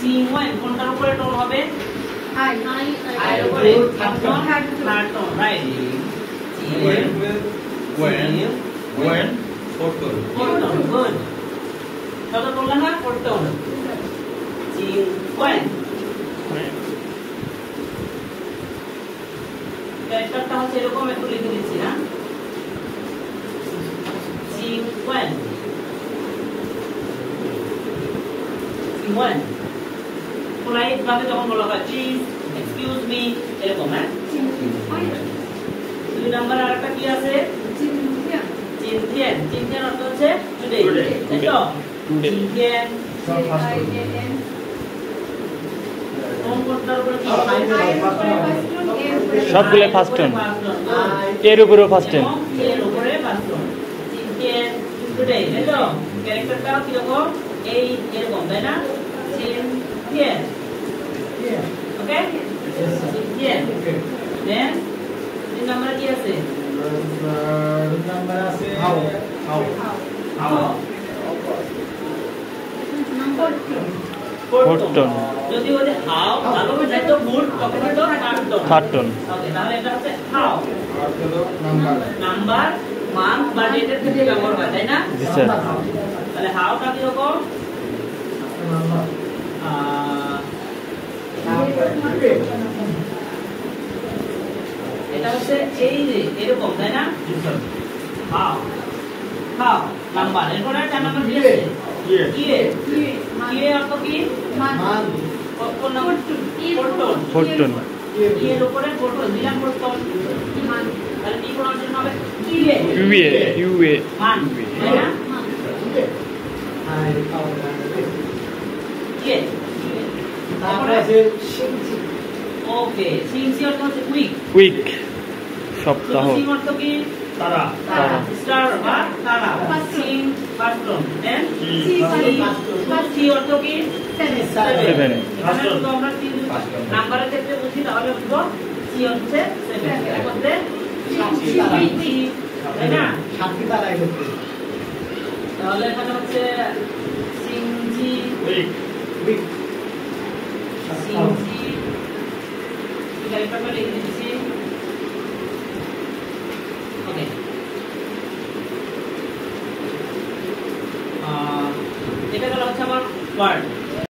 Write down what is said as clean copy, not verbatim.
Singh when কোনটার উপরে tone হবে? আই এর উপরে third tone right. when fourth tone good. কত বললাম না ফোর্থ টোন সিং ওয়েন। ক্যারেক্টারটা হচ্ছে এরকম একটু লিখে দিচ্ছি না সিং ওয়েন সিং পোলাইট ভাবে যখন বলা হয় প্লিজ এক্সকিউজ মি এরকম হ্যাঁ। দুই নাম্বার আরেকটা কি আছে? চিনথিয়ান। চিনথিয়ান অর্থ হচ্ছে টুডে তাই তো? চিনথিয়ান কোন কোনটার উপরে কি সবগুলো ফার্স্ট টোন, এর উপরেও ফার্স্ট টোন, এর উপরে ফার্স্ট টোন। চিনথিয়ান টুডে তাই তো? ক্যারেক্টারটাও কি রকম এই এরকম তাই না? চিনথিয়ান ওকে চিনথিয়ান। দেন তিন নাম্বার কি আছে? নাম্বার আছে হাউ ফোর্থ টোন। যদি বলে হাউ ভালো হয়ে যায় তো গুড তখন হলো থার্ড টোন। ওকে তাহলে এটা হচ্ছে হাউ নাম্বার নাম্বার মান বা ডেটের ক্ষেত্রে ব্যবহার হয় তাই না? জি স্যার। তাহলে হাউটা কি রকম? এটা হচ্ছে এই যে এরকম তাই না? হাউ হাউ নাম্বার এরপরে চার নাম্বার কি আছে? ইয়ে ইয়ে অর্থ কি? মান। কোন নাম্বার? Fourth tone. এর উপরে ফোর্থ টোন দিলাম ফোর্থ টোন মান। তাহলে কি প্রনাউন্সিয়েশন হবে? ইয়ে ইউএ মান তাই না? ইয়ে তারপরে আছে ওকে সিনসি অর্থ হচ্ছে উইক। উইক সপ্তাহ। সিং অর্থ কি? তারা তারা স্টার বা তারা। সিং ফার্স্ট টোন দেন সি অর্থ কি? সেভেন। এখানে যদি আমরা তিন নাম্বারের ক্ষেত্রে বুঝি তাহলে বলবো সি হচ্ছে 7 এর মধ্যে তাই না? সাতটি তারা এসেছে তাহলে এখানে হচ্ছে সিংজি উইক সিংজি ক্যারেক্টারটা লিখে দিচ্ছি ওকে। এটা হচ্ছে আমার ওয়ার্ড